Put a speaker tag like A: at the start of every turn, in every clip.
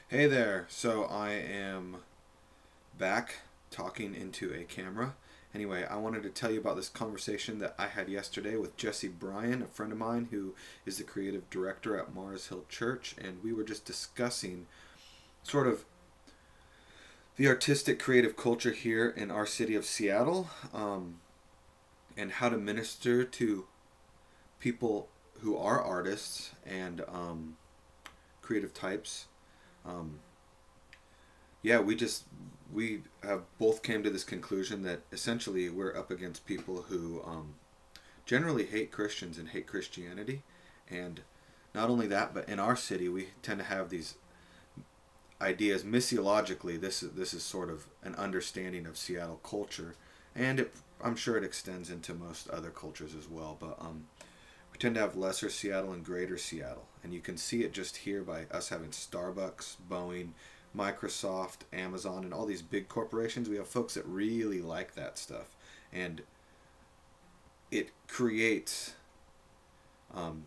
A: Hey there. So I am back talking into a camera. Anyway, I wanted to tell you about this conversation that I had yesterday with Jesse Bryan, a friend of mine who is the creative director at Mars Hill Church, and we were just discussing sort of the artistic creative culture here in our city of Seattle, and how to minister to people who are artists and creative types. Um, yeah, we have both came to this conclusion that essentially we're up against people who generally hate Christians and hate Christianity, and not only that, but in our city we tend to have these ideas missiologically. This is sort of an understanding of Seattle culture, and I'm sure it extends into most other cultures as well. But we tend to have lesser Seattle and greater Seattle, and you can see it just here by us having Starbucks, Boeing, Microsoft, Amazon, and all these big corporations. We have folks that really like that stuff, and it creates um,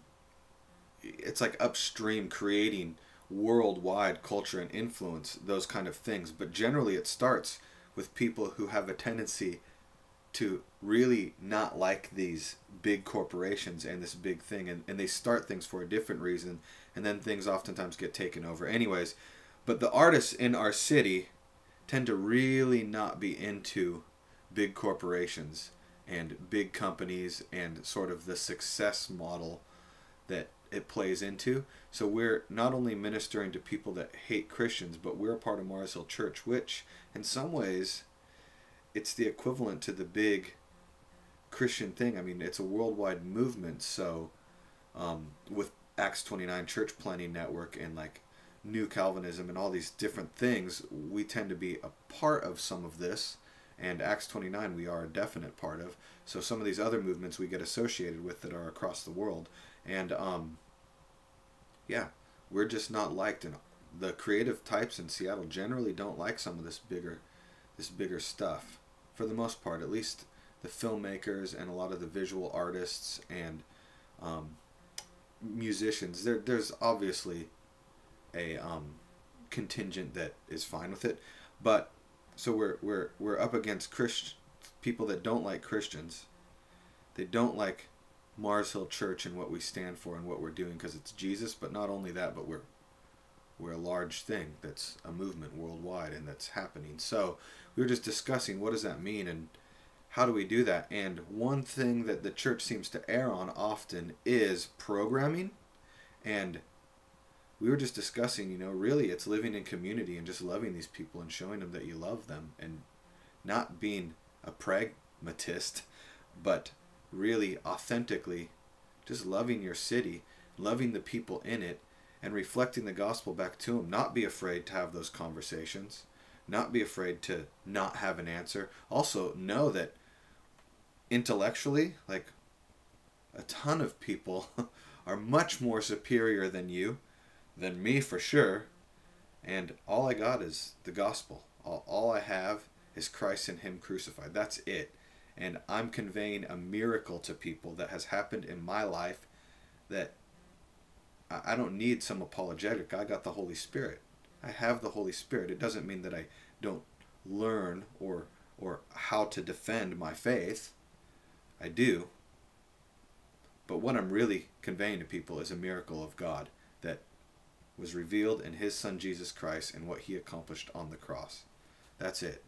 A: it's like upstream creating worldwide culture and influence, those kind of things. But generally it starts with people who have a tendency to really not like these big corporations and this big thing, and they start things for a different reason, and then things oftentimes get taken over anyways. But the artists in our city tend to really not be into big corporations and big companies and sort of the success model that it plays into. So we're not only ministering to people that hate Christians, but we're a part of Mars Hill Church, which in some ways it's the equivalent to the big Christian thing. I mean, it's a worldwide movement. So with Acts 29 Church Planning Network and like New Calvinism and all these different things, we tend to be a part of some of this. And Acts 29 we are a definite part of. So some of these other movements we get associated with that are across the world. And yeah, we're just not liked. And the creative types in Seattle generally don't like some of this bigger stuff. For the most part, at least the filmmakers and a lot of the visual artists and um, musicians. There's obviously a contingent that is fine with it, but so we're up against people that don't like Christians. They don't like Mars Hill Church and what we stand for and what we're doing because it's Jesus. But not only that, but we're a large thing that's a movement worldwide and that's happening. So we were just discussing what does that mean and how do we do that. And one thing that the church seems to err on often is programming. And we were just discussing, really it's living in community and just loving these people and showing them that you love them and not being a pragmatist, but really authentically just loving your city, loving the people in it, and reflecting the gospel back to them. Not be afraid to have those conversations, not be afraid to not have an answer. Also know that intellectually, like a ton of people are much more superior than you, than me for sure, and all I got is the gospel. All I have is Christ and Him crucified. That's it. And I'm conveying a miracle to people that has happened in my life that I don't need some apologetic. I got the Holy Spirit. I have the Holy Spirit. It doesn't mean that I don't learn or how to defend my faith. I do. But what I'm really conveying to people is a miracle of God that was revealed in His Son Jesus Christ and what He accomplished on the cross. That's it.